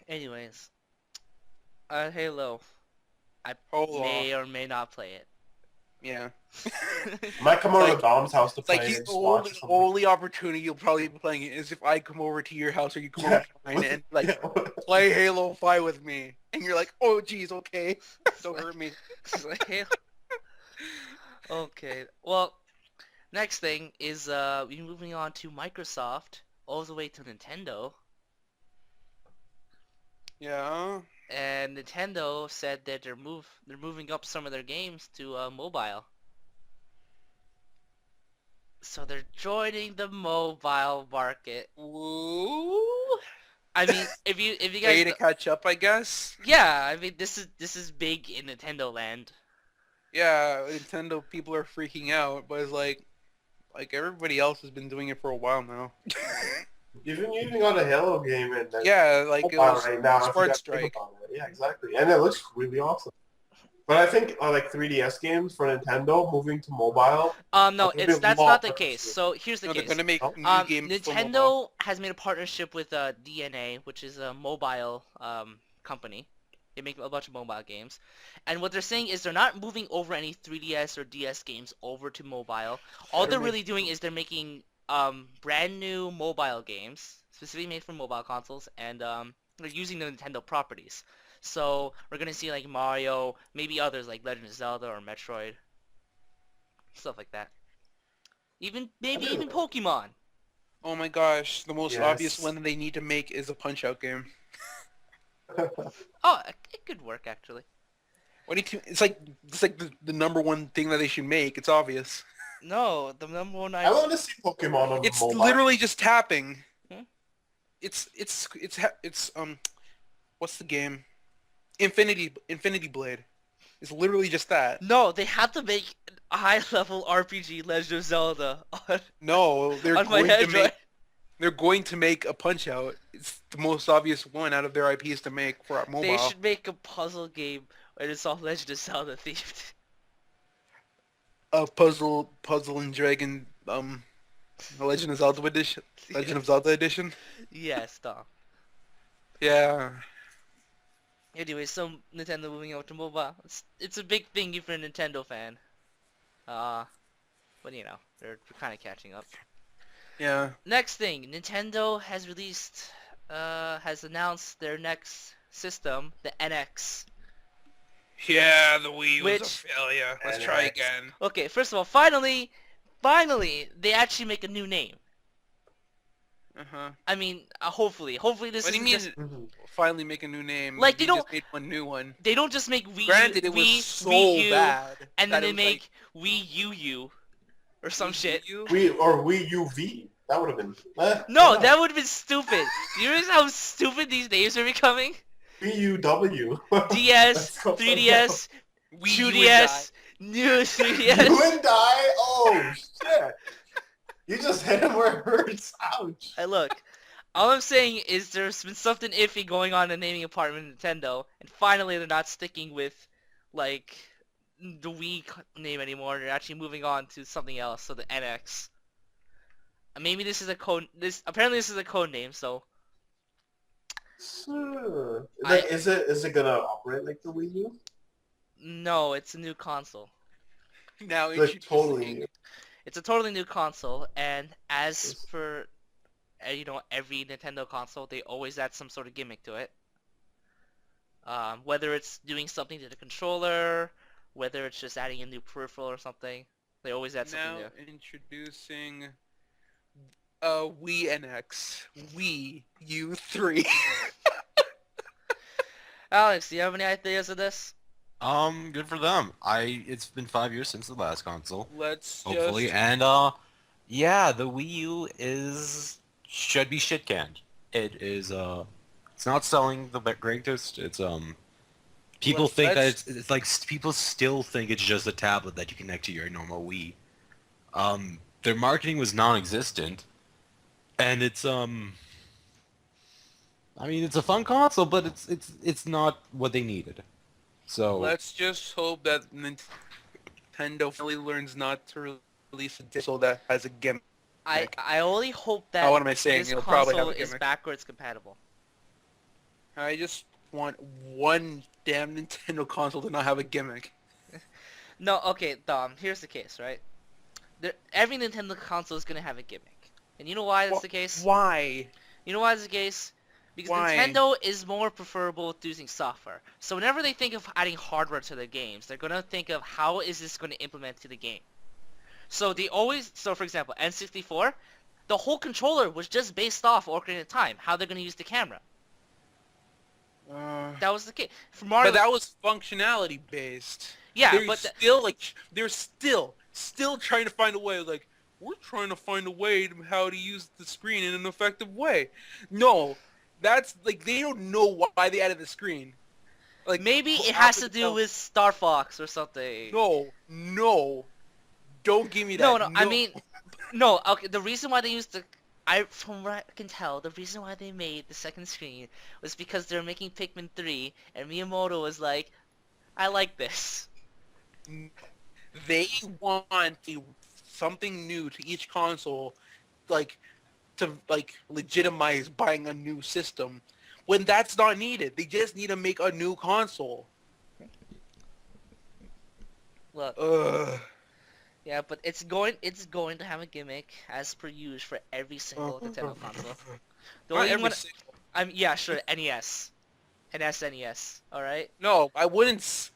Anyways. Halo. I Hold may on. or may not play it. Yeah. Might come over Like- to Dom's house to play. Like and the just watch only, or something. only opportunity you'll probably be playing it is if I come over to your house or you come over to mine and like play Halo 5 with me, and you're like, oh geez, okay, don't hurt me. It's like, Halo. Okay. Well, next thing is we're moving on to Microsoft all the way to Nintendo. Yeah. And Nintendo said that they're moving up some of their games to mobile. So they're joining the mobile market. Woo. I mean, if you Way guys to catch up, I guess. yeah, I mean this is big in Nintendo land. Yeah, Nintendo people are freaking out, but it's like everybody else has been doing it for a while now. You even got a Halo game in there. Yeah, like it was right now. if you Spark guys Strike. think about it. Yeah, exactly. And it looks really awesome. But I think like 3DS games for Nintendo moving to mobile. No, It's a bit that's more not the purposeful. case. So here's the No, they're case. gonna make Oh. new games for mobile. Nintendo has made a partnership with DNA, which is a mobile company. They make a bunch of mobile games. And what they're saying is they're not moving over any 3DS or DS games over to mobile. All they're really doing is they're making brand new mobile games, specifically made for mobile consoles, and they're using the Nintendo properties. So we're gonna see like Mario, maybe others like Legend of Zelda or Metroid, stuff like that. Maybe even Pokemon. Oh my gosh, the most Yes. obvious one that they need to make is a Punch-Out game. Oh, it could work actually. It's like the number one thing that they should make. It's obvious. No, the number one I want to see Pokemon on It's mobile. literally just tapping. Hmm? It's what's the game? Infinity Blade. It's literally just that. No, they have to make a high-level RPG Legend of Zelda on, No, they're on my going to Android. make they're going to make a Punch-Out. It's the most obvious one out of their IPs to make for mobile. They should make a puzzle game where it's all Legend of Zelda themed. A puzzle and dragon the Legend of Zelda edition. Legend of Zelda edition. Yeah, stop. Yeah. Anyway, so Nintendo moving over to mobile. It's a big thing if you're a Nintendo fan. But you know, they're kind of catching up. Yeah. Next thing, Nintendo has has announced their next system, the NX. Yeah, the Wii was a Which- failure. Let's try again. Okay, first of all, finally, they actually make a new name. Uh-huh. I mean, hopefully this What do you isn't mean just... Mhm. finally make a new name? Like, they We don't- just made one new one. They don't just make Wii Granted, it was Wii, so Wii U, bad. and that then it they was make Wii U or some like, shit. Wii U? Wii U V. That would have been. No, yeah. that would have been stupid. Do you realize how stupid these names are becoming? Wii U W. DS, Let's go for 3DS, Wii U and 2DS, new 3DS. You and die? Oh, shit. You just hit him where it hurts. Ouch. Hey, look. All I'm saying is there's been something iffy going on in the naming department of Nintendo, and finally they're not sticking with, like, the Wii name anymore. They're actually moving on to something else, so the NX. Maybe this is a code. Apparently this is a code name, so Sure. Like, is it gonna operate like the Wii U? no, it's a new console. Now Like introducing totally new. It's a totally new console, and as for every Nintendo console, they always add some sort of gimmick to it. Whether it's doing something to the controller, whether it's just adding a new peripheral or something, they always add something now new. introducing Wii NX, Wii U3. Alex, do you have any ideas of this? Good for them. It's been 5 years since the last console, Let's hopefully, just and yeah, the Wii U should be shit canned. It is it's not selling the greatest. It's people think that it's like people still think it's just a tablet that you connect to your normal Wii. Their marketing was non-existent, and it's I mean, it's a fun console, but it's not what they needed. So let's just hope that Nintendo finally learns not to release a console that has a gimmick. I only hope that what am I saying? this It'll probably have console a is gimmick. backwards compatible. I just want one damn Nintendo console to not have a gimmick. No, okay, Dom, here's the case, right? Every Nintendo console is going to have a gimmick. And you know why that's the case? Why? You know why that's the case? Because Why? Nintendo is more preferable to using software. So whenever they think of adding hardware to their games, they're going to think of how is this going to implement to the game. So for example, N64, the whole controller was just based off Ocarina of Time, how they're going to use the camera. That was the case. For Mario, But that was functionality based. yeah, They're but still they're still trying to find a way. Like, we're trying to find a way to how to use the screen in an effective way. No, that's like they don't know why they added the screen. Like maybe what it has to happened do with Star Fox or something. No, don't give me that. No, I mean, no. Okay, the reason why they used from what I can tell, the reason why they made the second screen was because they were making Pikmin 3, and Miyamoto was like, I like this. They want something new to each console, to legitimize buying a new system, when that's not needed. They just need to make a new console. Look, Ugh. yeah, but it's going to have a gimmick as per usual for every single Nintendo console. The Not only every one, single. yeah, sure, NES and SNES. All right. No, I wouldn't say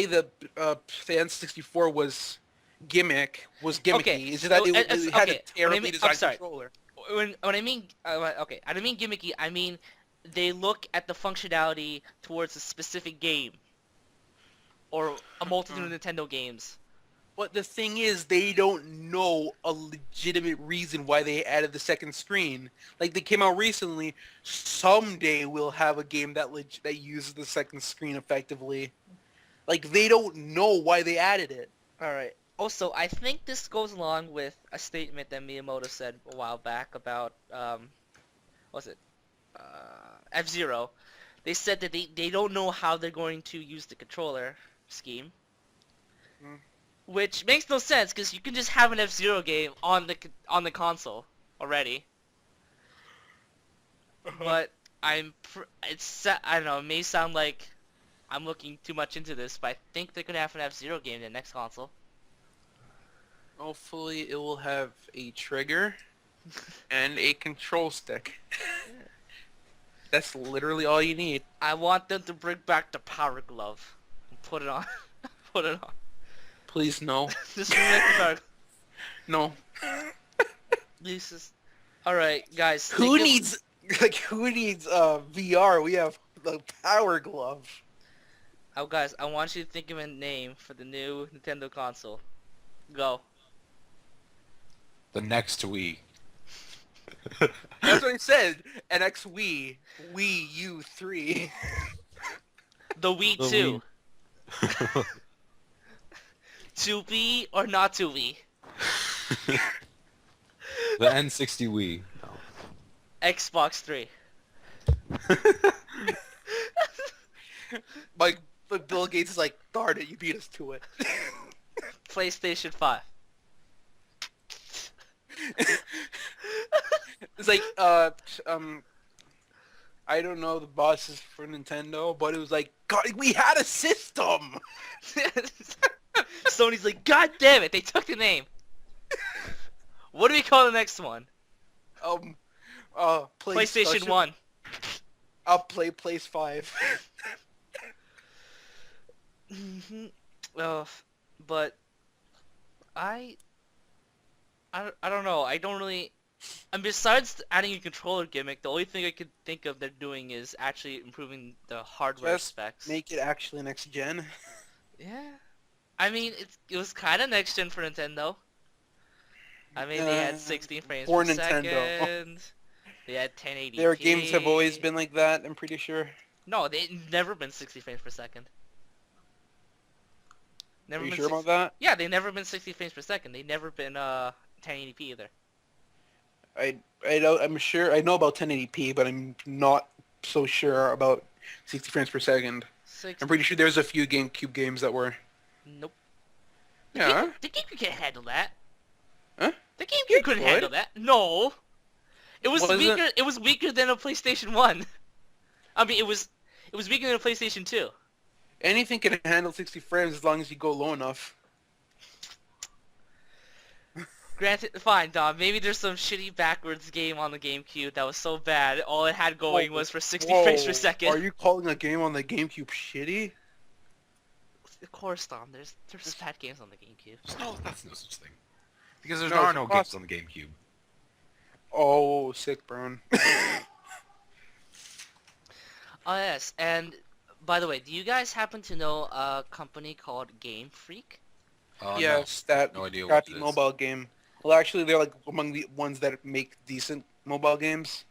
the N64 was gimmicky. Okay, It's just that it had okay, a terribly I'm designed sorry. controller. When I mean okay, I don't mean gimmicky. I mean they look at the functionality towards a specific game or a multitude of Nintendo games. But the thing is, they don't know a legitimate reason why they added the second screen. Like, they came out recently. Someday we'll have a game that uses the second screen effectively. Like, they don't know why they added it. All right. Also, I think this goes along with a statement that Miyamoto said a while back about what was it? F-Zero. They said that they don't know how they're going to use the controller scheme. Which makes no sense because you can just have an F-Zero game on the console already. But I don't know. It may sound like I'm looking too much into this, but I think they're gonna have an F-Zero game in the next console. Hopefully it will have a trigger and a control stick. That's literally all you need. I want them to bring back the Power Glove and put it on. Put it on. Please, no. Just bring back the Power Glove. No. Jesus. All right, guys. Who needs VR? We have the Power Glove. Oh, guys, I want you to think of a name for the new Nintendo console. Go. the next Wii. That's what I said. NX Wii. Wii U3. The Wii The 2. Wii. To be or not to be? The N60 Wii. No. Xbox 3. Like Bill Gates is like, darn it, you beat us to it. PlayStation 5. It's like, I don't know the bosses for Nintendo, but it was like, God, we had a system! Sony's like, God damn it, they took the name. What do we call the next one? PlayStation 1. I'll play Place 5. Well, but I don't know. I don't really. And besides adding a controller gimmick, the only thing I could think of they're doing is actually improving the hardware Just specs. make it actually next gen. Yeah. I mean, it was kind of next gen for Nintendo. I mean, they had 60 frames for per Nintendo. second. They had 1080p. Their games have always been like that, I'm pretty sure. No, they've never been 60 frames per second. Never Are you been sure about that? Yeah, they've never been 60 frames per second. They've never been 1080p either. I'm sure I know about 1080p, but I'm not so sure about 60 frames per second. 60. I'm pretty sure there's a few GameCube games that were. Nope. Yeah. The GameCube can't handle that. Huh? The GameCube couldn't could. handle that. No. It was Was weaker. it? It was weaker than a PlayStation 1. I mean, it was weaker than a PlayStation 2. Anything can handle 60 frames as long as you go low enough. Granted, fine, Dom. Maybe there's some shitty backwards game on the GameCube that was so bad, all it had going was for 60 frames per second. Are you calling a game on the GameCube shitty? Of course, Dom. There's bad games on the GameCube. No, that's no such thing. Because there No, are it's no impossible. games on the GameCube. Oh, sick burn. Oh yes, and by the way, do you guys happen to know a company called Game Freak? Yes, that No idea what crappy it is. mobile game. Well, actually, they're like among the ones that make decent mobile games.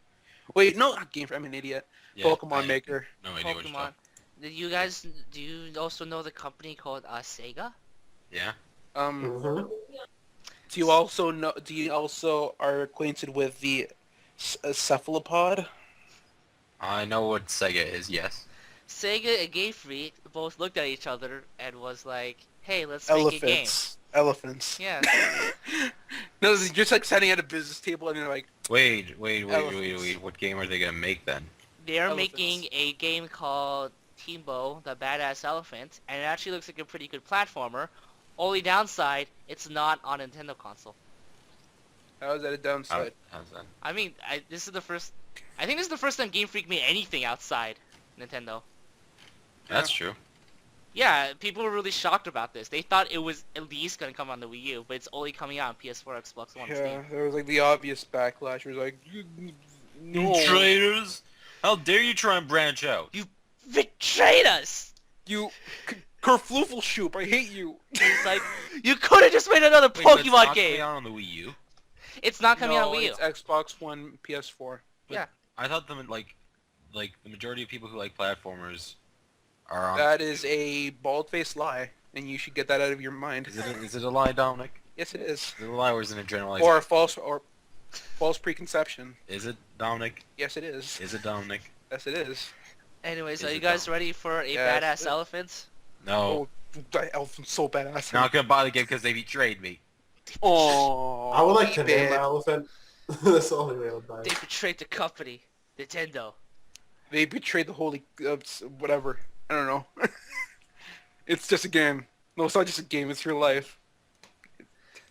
Wait, no, not Game Freak. I'm an idiot. Yeah, Pokemon I- Maker. No idea what you're Pokemon. Do you also know the company called Sega? Yeah. Mm-hmm. Do you also know? Do you also are acquainted with the cephalopod? I know what Sega is, yes. Sega and Game Freak both looked at each other and was like, "Hey, let's make a game." Elephants. Yeah. No, they're just like sitting at a business table and they're like, Wait. Elephants. What game are they gonna make then? They're Elephants. making a game called Teambo, the Badass Elephant, and it actually looks like a pretty good platformer. Only downside, it's not on Nintendo console. how is that a downside? How's that? I mean, I think this is the first time Game Freak made anything outside Nintendo. That's true. Yeah, people were really shocked about this. They thought it was at least gonna come on the Wii U, but it's only coming out on PS4, Xbox One, and Yeah, Steam. there was like the obvious backlash. It was like, no, Traitors! How dare you try and branch out? You betrayed us! you Kerfluffleshoop, I hate you. It's like, you could have just made another Wait, but it's Pokemon not game! coming out on the Wii U? It's not coming out No, on Wii U. it's Xbox One, PS4. I thought like the majority of people who like platformers are on... That is a bald-faced lie, and you should get that out of your mind. Is it a lie, Dominic? Yes, it is. Is it a lie or is it a generalized... Or a false preconception. Is it, Dominic? Yes, it is. Is it, Dominic? Yes, it is. Anyways, Is are it you guys dumb? ready for a Yes. badass elephant? No. Oh, that elephant's so badass. Not gonna buy the game because they betrayed me. Oh, I would like to name man. my elephant. That's the only way I would buy They it. betrayed the company, Nintendo. They betrayed the holy... whatever. I don't know. It's just a game. No, it's not just a game. It's real life.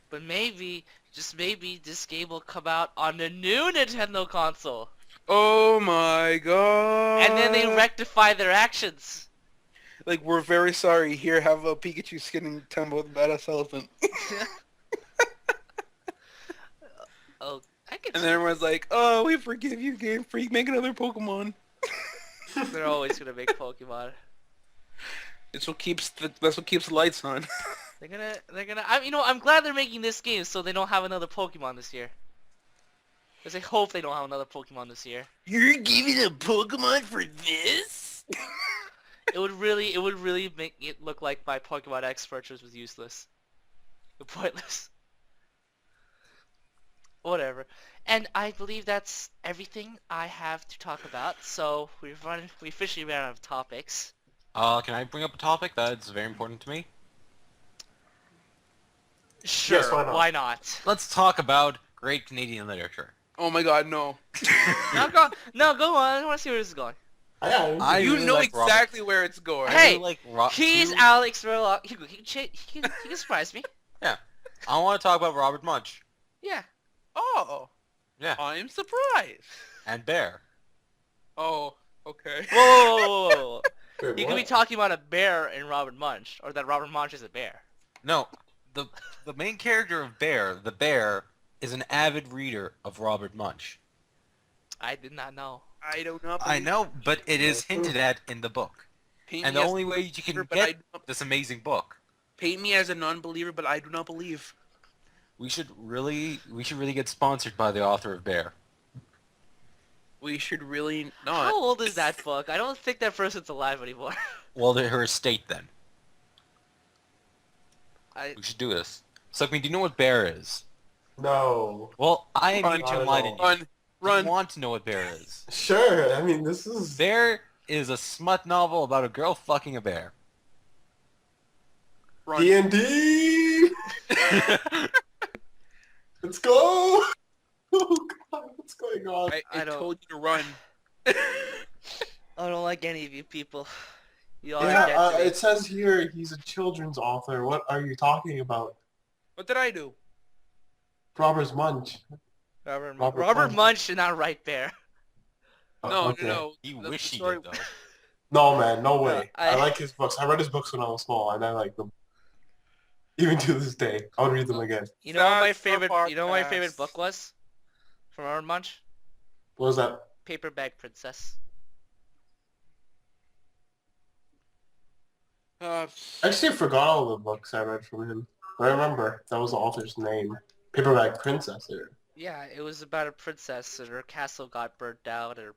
But maybe, just maybe, this game will come out on the new Nintendo console. Oh my god. And then they rectify their actions. Like, we're very sorry. Here, have a Pikachu skin and Tembo the Badass Elephant. Oh, I can And then everyone's like, oh, we forgive you, Game Freak. Make another Pokemon. They're always gonna make Pokemon. That's what keeps the lights on. They're gonna. I'm glad they're making this game so they don't have another Pokemon this year. Because I hope they don't have another Pokemon this year. You're giving a Pokemon for this? It would really make it look like my Pokemon X purchase was useless. Pointless. Whatever. And I believe that's everything I have to talk about. So we officially ran out of topics. Can I bring up a topic that's very important to me? Sure, Yes, why not? why not? Let's talk about great Canadian literature. Oh my god, no. No, go on. I want to see where this is going. I You really know like Robert. exactly where it's going. Hey, I really he's two- Alex Verloc. He can surprise me. I want to talk about Robert Munch Yeah. Oh. Yeah. I'm surprised. and Bear. Oh, okay. Whoa. Wait, You what? could be talking about a bear in Robert Munch, or that Robert Munch is a bear. No, the main character of Bear, the bear, is an avid reader of Robert Munch. I did not know. I don't know. I know, but it is hinted at in the book. And the only way you can get this amazing book, paint me as a non-believer, but I do not believe. we should really get sponsored by the author of Bear. We should really not. How old is that book? I don't think that person's alive anymore. Well, her estate then. I We should do this. Suckme, do you know what Bear is? No. Well, I am Run, here to not at enlighten all. you. Run. You want to know what Bear is. Sure. I mean, this is. Bear is a smut novel about a girl fucking a bear. Run. D&D. Let's go. Oh God, what's going on? I don't- told you to run. I don't like any of you people. You all are Yeah, dead to me. it says here he's a children's author. What are you talking about? What did I do? Robert Munch. Robert Munch. Munch did not write Bear. No, Okay. no. You The wish he story- did, though. No, man, no way. I- I like his books. I read his books when I was small, and I like them. Even to this day, I would read them again. You know what my That's the favorite? You know what my favorite podcast. book was? From Robert Munch? What was that? Paper Bag Princess. Actually, I forgot all the books I read from him. But I remember that was the author's name. Paperback Princess. Yeah, it was about a princess and her castle got burnt down and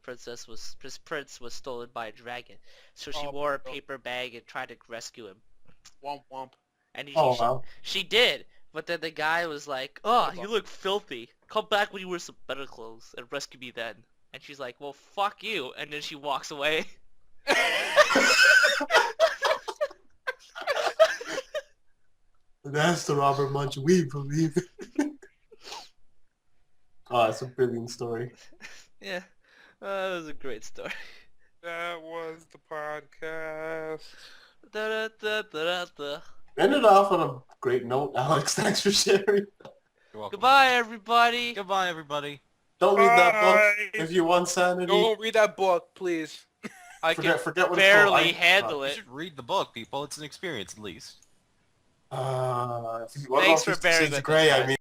his prince was stolen by a dragon. So she Oh, wore a no. paper bag and tried to rescue him. Womp womp. And Oh wow. she did. But then the guy was like, "Oh, Hold you on. look filthy. Come back when you wear some better clothes and rescue me then." And she's like, "Well, fuck you." And then she walks away. That's the Robert Munch we believe. Oh, it's a brilliant story. Yeah. That was a great story. That was the podcast. Da-da-da-da-da. Ended off on a great note, Alex. Thanks for sharing. You're welcome. Goodbye, everybody. Goodbye, everybody. Don't read that book Bye. if you want sanity. Don't read that book, please. I can Forget what barely it's called. handle You it. should read the book, people. It's an experience, at least. Thanks Thanks for bearing with us, Grey, I guys. mean.